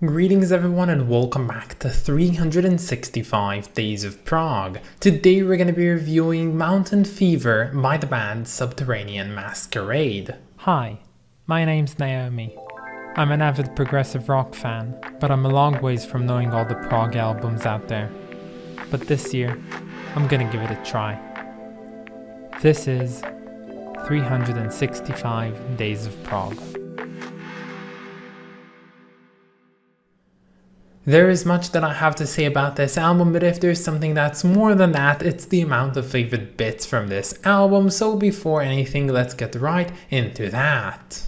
Greetings everyone and welcome back to 365 Days of Prog. Today we're going to be reviewing Mountain Fever by the band Subterranean Masquerade. Hi, my name's Naomi. I'm an avid progressive rock fan, but I'm a long ways from knowing all the prog albums out there. But this year, I'm gonna give it a try. This is 365 Days of Prog. There is much that I have to say about this album, but if there's something that's more than that, it's the amount of favorite bits from this album, so before anything, let's get right into that.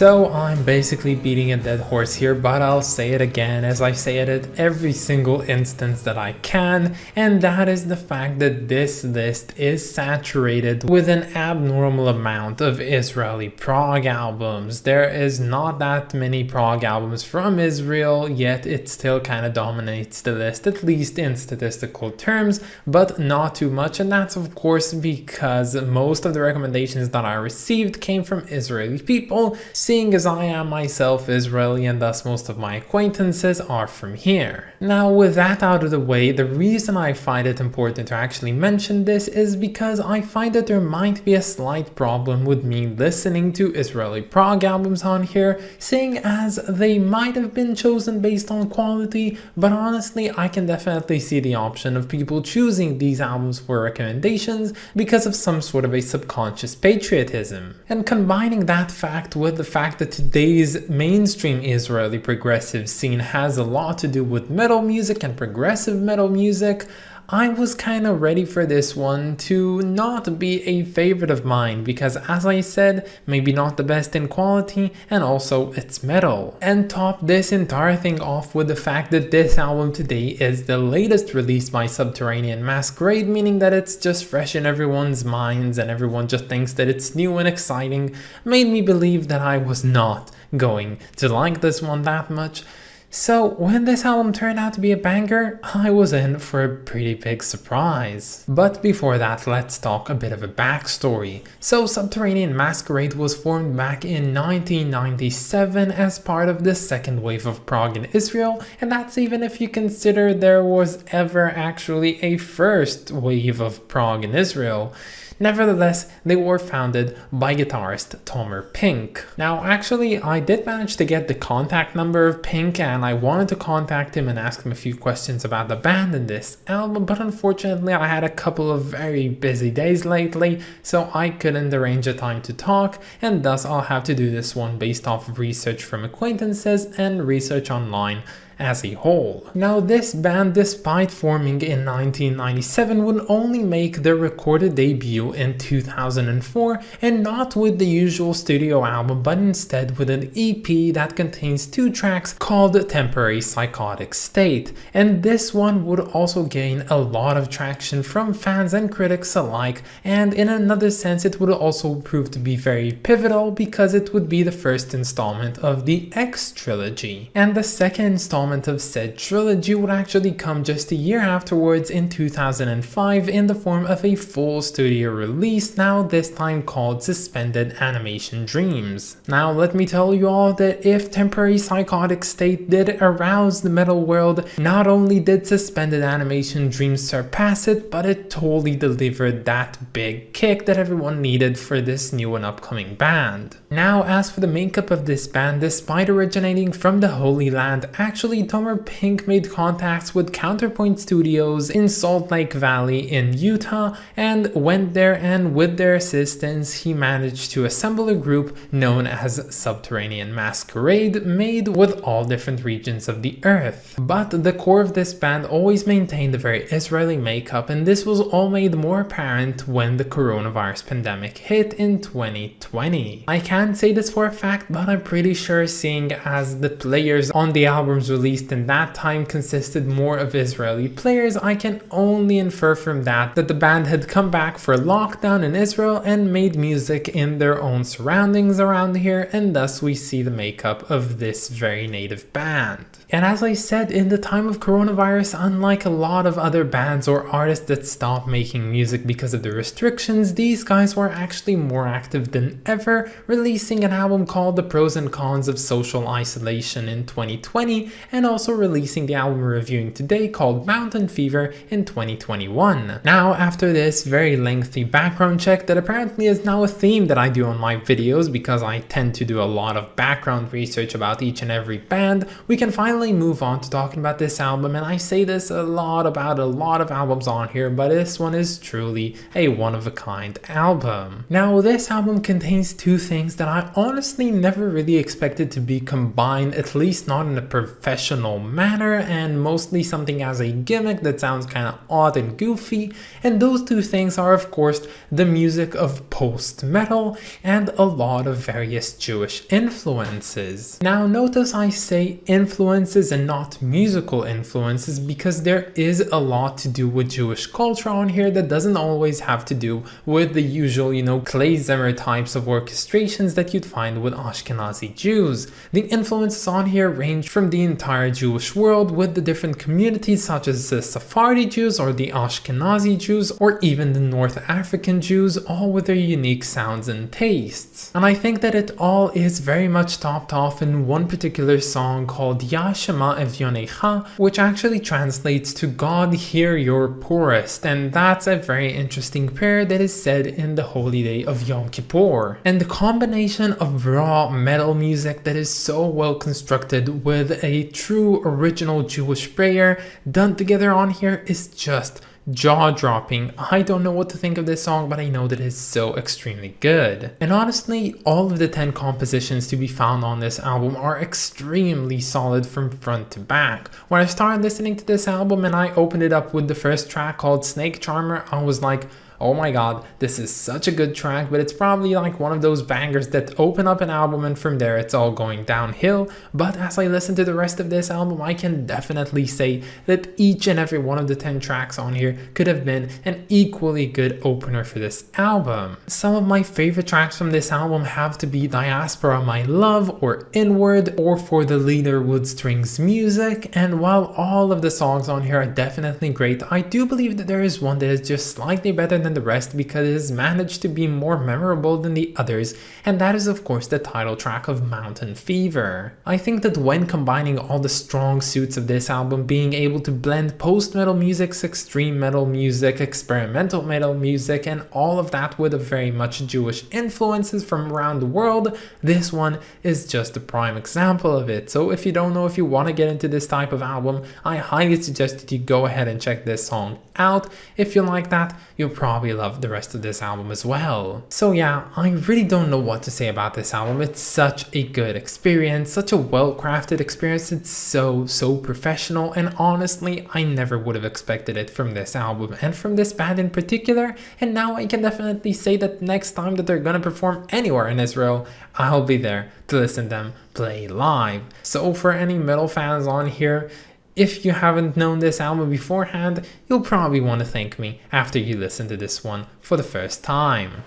So I'm basically beating a dead horse here, but I'll say it again as I say it at every single instance that I can, and that is the fact that this list is saturated with an abnormal amount of Israeli prog albums. There is not that many prog albums from Israel, yet it still kind of dominates the list, at least in statistical terms, but not too much, and that's of course because most of the recommendations that I received came from Israeli people, seeing as I am myself Israeli and thus most of my acquaintances are from here. Now with that out of the way, the reason I find it important to actually mention this is because I find that there might be a slight problem with me listening to Israeli prog albums on here, seeing as they might have been chosen based on quality, but honestly I can definitely see the option of people choosing these albums for recommendations because of some sort of a subconscious patriotism. And combining that fact with the fact that today's mainstream Israeli progressive scene has a lot to do with metal music and progressive metal music, I was kind of ready for this one to not be a favorite of mine because, as I said, maybe not the best in quality and also it's metal. And top this entire thing off with the fact that this album today is the latest release by Subterranean Masquerade, meaning that it's just fresh in everyone's minds and everyone just thinks that it's new and exciting, made me believe that I was not going to like this one that much. So when this album turned out to be a banger, I was in for a pretty big surprise. But before that, let's talk a bit of a backstory. So Subterranean Masquerade was formed back in 1997 as part of the second wave of prog in Israel, and that's even if you consider there was ever actually a first wave of prog in Israel. Nevertheless, they were founded by guitarist Tomer Pink. Now actually, I did manage to get the contact number of Pink, and I wanted to contact him and ask him a few questions about the band and this album, but unfortunately I had a couple of very busy days lately, so I couldn't arrange a time to talk, and thus I'll have to do this one based off of research from acquaintances and research online as a whole. Now this band, despite forming in 1997, would only make their recorded debut in 2004, and not with the usual studio album, but instead with an EP that contains 2 tracks called Temporary Psychotic State. And this one would also gain a lot of traction from fans and critics alike, and in another sense it would also prove to be very pivotal because it would be the first installment of the X trilogy. And the second installment of said trilogy would actually come just a year afterwards in 2005 in the form of a full studio release, now this time called Suspended Animation Dreams. Now let me tell you all that if Temporary Psychotic State did arouse the metal world, not only did Suspended Animation Dreams surpass it, but it totally delivered that big kick that everyone needed for this new and upcoming band. Now as for the makeup of this band, despite originating from the Holy Land, actually Tomer Pink made contacts with Counterpoint Studios in Salt Lake Valley in Utah, and went there, and with their assistance he managed to assemble a group known as Subterranean Masquerade, made with all different regions of the earth. But the core of this band always maintained a very Israeli makeup, and this was all made more apparent when the coronavirus pandemic hit in 2020. I can't say this for a fact, but I'm pretty sure, seeing as the players on the albums released in that time consisted more of Israeli players, I can only infer from that the band had come back for lockdown in Israel and made music in their own surroundings around here, and thus we see the makeup of this very native band. And as I said, in the time of coronavirus, unlike a lot of other bands or artists that stopped making music because of the restrictions, these guys were actually more active than ever, releasing an album called The Pros and Cons of Social Isolation in 2020, and also releasing the album we're reviewing today called Mountain Fever in 2021. Now, after this very lengthy background check that apparently is now a theme that I do on my videos because I tend to do a lot of background research about each and every band, we can finally move on to talking about this album. And I say this a lot about a lot of albums on here, but this one is truly a one-of-a-kind album. Now, this album contains 2 things that I honestly never really expected to be combined, at least not in a professional manner, and mostly something as a gimmick that sounds kind of odd and goofy. And those 2 things are, of course, the music of post-metal and a lot of various Jewish influences. Now, notice I say influences and not musical influences because there is a lot to do with Jewish culture on here that doesn't always have to do with the usual, klezmer types of orchestrations that you'd find with Ashkenazi Jews. The influences on here range from the entire Jewish world, with the different communities such as the Sephardi Jews or the Ashkenazi Jews or even the North African Jews, all with their unique sounds and tastes. And I think that it all is very much topped off in one particular song called Shema Evyonecha, which actually translates to God hear your poorest, and that's a very interesting prayer that is said in the holy day of Yom Kippur. And the combination of raw metal music that is so well constructed with a true original Jewish prayer done together on here is just jaw-dropping. I don't know what to think of this song, but I know that it's so extremely good. And honestly, all of the 10 compositions to be found on this album are extremely solid from front to back. When I started listening to this album and I opened it up with the first track called Snake Charmer, I was like, oh my god, this is such a good track, but it's probably like one of those bangers that open up an album and from there it's all going downhill. But as I listen to the rest of this album, I can definitely say that each and every one of the 10 tracks on here could have been an equally good opener for this album. Some of my favorite tracks from this album have to be Diaspora My Love or Inward or For the Leader Wood Strings Music, and while all of the songs on here are definitely great, I do believe that there is one that is just slightly better than than the rest because it has managed to be more memorable than the others, and that is of course the title track of Mountain Fever. I think that when combining all the strong suits of this album, being able to blend post-metal music, extreme metal music, experimental metal music, and all of that with a very much Jewish influences from around the world, this one is just a prime example of it. So if you don't know if you want to get into this type of album, I highly suggest that you go ahead and check this song out. If you like that, you'll probably love the rest of this album as well. So yeah, I really don't know what to say about this album. It's such a good experience, such a well-crafted experience. It's so professional, and honestly, I never would have expected it from this album and from this band in particular. And now I can definitely say that next time that they're gonna perform anywhere in Israel, I'll be there to listen to them play live. So for any metal fans on here, if you haven't known this album beforehand, you'll probably want to thank me after you listen to this one for the first time.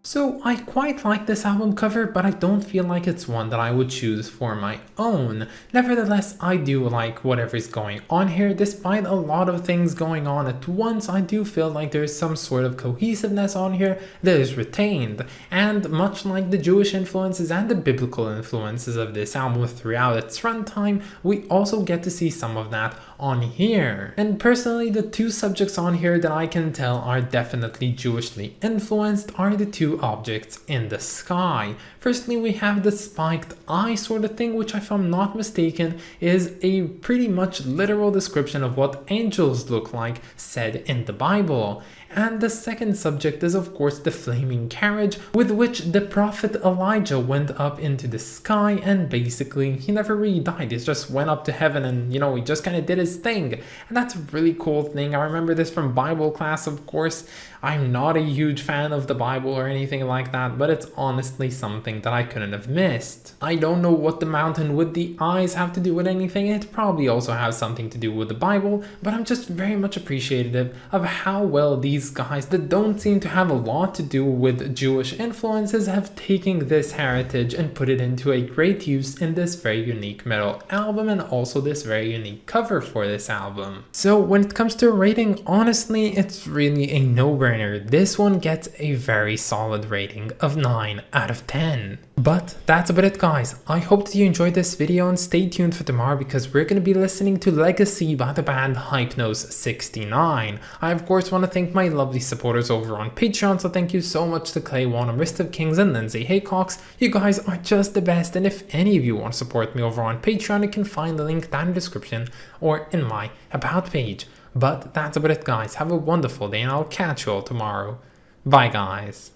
So I quite like this album cover, but I don't feel like it's one that I would choose for my own. Nevertheless, I do like whatever's going on here. Despite a lot of things going on at once, I do feel like there's some sort of cohesiveness on here that is retained. And much like the Jewish influences and the biblical influences of this album throughout its runtime, we also get to see some of that on here. And personally, the two subjects on here that I can tell are definitely Jewishly influenced are the two objects in the sky. Firstly, we have the spiked eye sort of thing, which if I'm not mistaken is a pretty much literal description of what angels look like said in the Bible. And the second subject is of course the flaming carriage with which the prophet Elijah went up into the sky, and basically he never really died. He just went up to heaven and, you know, he just kind of did his thing. And that's a really cool thing. I remember this from Bible class, of course. I'm not a huge fan of the Bible or anything like that, but it's honestly something that I couldn't have missed. I don't know what the mountain with the eyes have to do with anything. It probably also has something to do with the Bible, but I'm just very much appreciative of how well these guys that don't seem to have a lot to do with Jewish influences have taken this heritage and put it into a great use in this very unique metal album, and also this very unique cover for this album. So when it comes to rating, honestly, it's really a no-brainer. This one gets a very solid rating of 9 out of 10. But that's about it, guys. I hope that you enjoyed this video, and stay tuned for tomorrow because we're going to be listening to Legacy by the band Hypnose 69. I of course want to thank my lovely supporters over on Patreon, so thank you so much to Clay Wan, Wrist of Kings, and Lindsay Haycox. You guys are just the best, and if any of you want to support me over on Patreon, you can find the link down in the description or in my about page. But that's about it, guys. Have a wonderful day, and I'll catch you all tomorrow. Bye, guys.